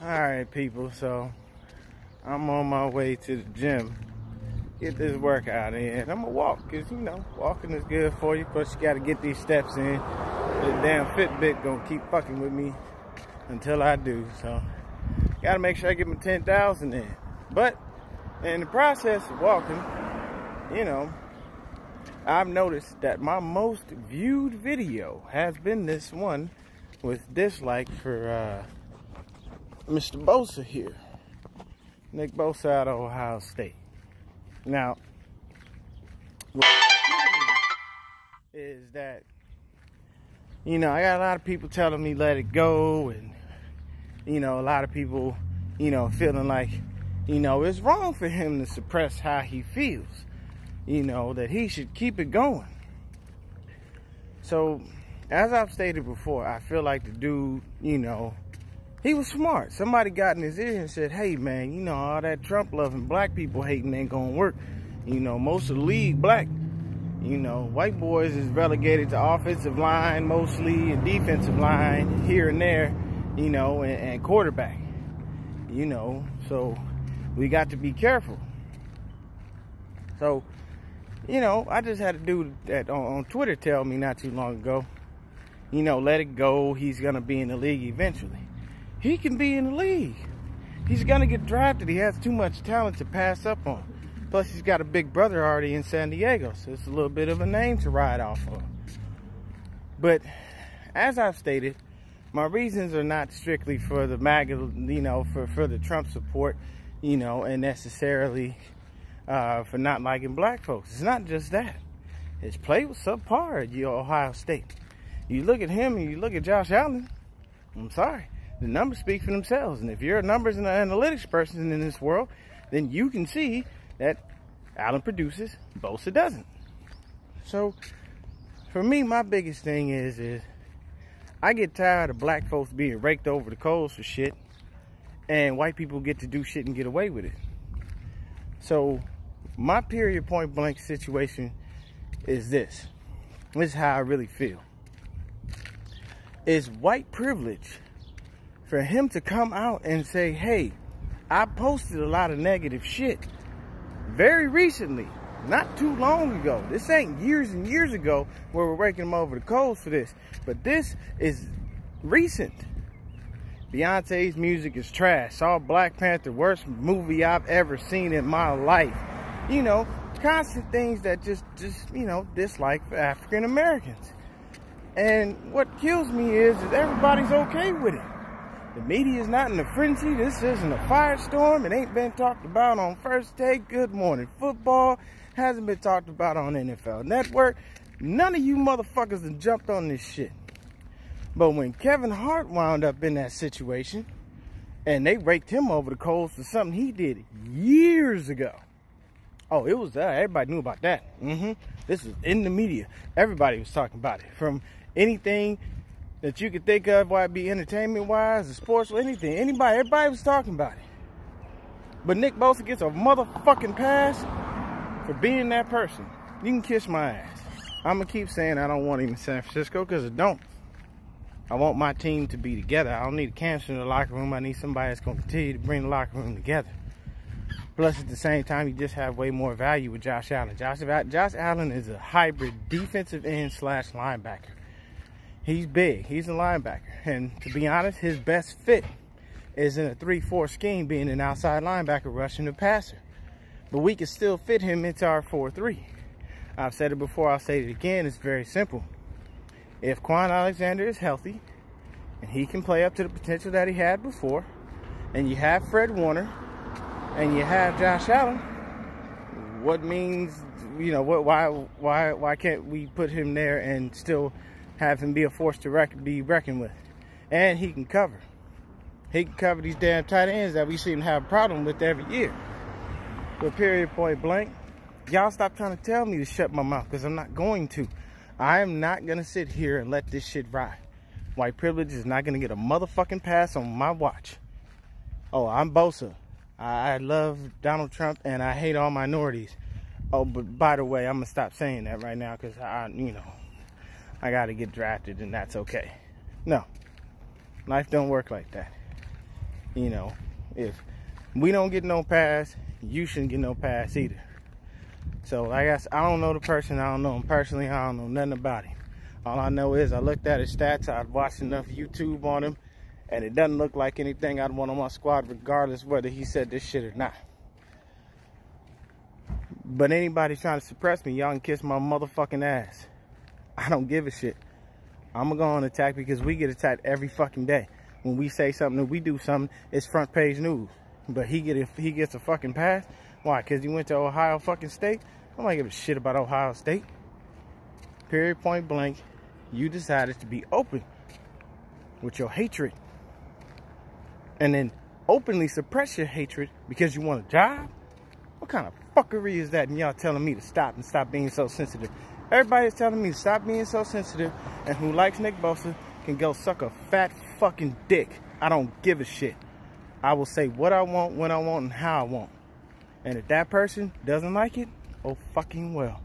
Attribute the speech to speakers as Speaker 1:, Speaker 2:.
Speaker 1: Alright people, so I'm on my way to the gym. Get this workout in. I'm gonna walk, cause you know, walking is good for you, plus you gotta get these steps in. The damn Fitbit gonna keep fucking with me until I do, so gotta make sure I get my 10,000 in. But in the process of walking, you know, I've noticed that my most viewed video has been this one with dislike for Mr. Bosa here. Nick Bosa out of Ohio State. Now, what is that, you know, I got a lot of people telling me let it go, and, you know, a lot of people, you know, feeling like, you know, it's wrong for him to suppress how he feels, you know, that he should keep it going. So, as I've stated before, I feel like the dude, you know, he was smart. Somebody got in his ear and said, hey man, you know, all that Trump loving black people hating ain't gonna work. You know, most of the league black. You know, white boys is relegated to offensive line mostly and defensive line here and there, you know, and quarterback. You know, so we got to be careful. So, you know, I just had a dude that on Twitter tell me not too long ago, you know, let it go. He's gonna be in the league eventually. He can be in the league. He's gonna get drafted. He has too much talent to pass up on. Plus, he's got a big brother already in San Diego, so it's a little bit of a name to ride off of. But as I've stated, my reasons are not strictly for the MAGA, you know, for the Trump support, you know, and necessarily for not liking black folks. It's not just that. His play was subpar at Ohio State. You look at him and you look at Josh Allen, I'm sorry. The numbers speak for themselves, and if you're a numbers and analytics person in this world, then you can see that Allen produces, Bosa doesn't. So, for me, my biggest thing is I get tired of black folks being raked over the coals for shit, and white people get to do shit and get away with it. So, my period point blank situation is this. This is how I really feel. It's white privilege for him to come out and say, hey, I posted a lot of negative shit very recently, not too long ago. This ain't years and years ago where we're raking him over the coals for this, but this is recent. Beyonce's music is trash. Saw Black Panther, worst movie I've ever seen in my life. You know, constant things that just you know, dislike for African Americans. And what kills me is everybody's okay with it. The media is not in a frenzy. This isn't a firestorm. It ain't been talked about on First Take, Good Morning Football. Hasn't been talked about on NFL Network. None of you motherfuckers have jumped on this shit. But when Kevin Hart wound up in that situation, and they raked him over the coals for something he did years ago. Oh, it was everybody knew about that. This was in the media. Everybody was talking about it. From anything that you could think of, why it be entertainment-wise, or sports, or anything. Everybody was talking about it. But Nick Bosa gets a motherfucking pass for being that person. You can kiss my ass. I'm going to keep saying I don't want him in San Francisco, because I don't. I want my team to be together. I don't need a cancer in the locker room. I need somebody that's going to continue to bring the locker room together. Plus, at the same time, you just have way more value with Josh Allen. Josh Allen is a hybrid defensive end / linebacker. He's big. He's a linebacker. And to be honest, his best fit is in a 3-4 scheme, being an outside linebacker rushing the passer. But we can still fit him into our 4-3. I've said it before, I'll say it again. It's very simple. If Quan Alexander is healthy and he can play up to the potential that he had before, and you have Fred Warner and you have Josh Allen, what means, you know, why can't we put him there and still have him be a force to be reckoned with? And he can cover. He can cover these damn tight ends that we seem to have a problem with every year. But period point blank, y'all stop trying to tell me to shut my mouth, because I'm not going to. I am not going to sit here and let this shit ride. White privilege is not going to get a motherfucking pass on my watch. Oh, I'm Bosa. I love Donald Trump and I hate all minorities. Oh, but by the way, I'm going to stop saying that right now, because you know, I got to get drafted and that's okay. No, life don't work like that. You know, if we don't get no pass, you shouldn't get no pass either. So like I said, I don't know the person. I don't know him personally. I don't know nothing about him. All I know is I looked at his stats. I'd watched enough YouTube on him, and it doesn't look like anything I'd want on my squad, regardless whether he said this shit or not. But anybody trying to suppress me, y'all can kiss my motherfucking ass. I don't give a shit. I'm gonna go on attack because we get attacked every fucking day. When we say something, or we do something, it's front page news. But he gets a fucking pass. Why? Because he went to Ohio fucking State? I don't give a shit about Ohio State. Period, point blank. You decided to be open with your hatred. And then openly suppress your hatred because you want a job? What kind of fuckery is that? And y'all telling me to stop and stop being so sensitive. Everybody's telling me to stop being so sensitive. And who likes Nick Bosa can go suck a fat fucking dick. I don't give a shit. I will say what I want, when I want, and how I want. And if that person doesn't like it, oh fucking well.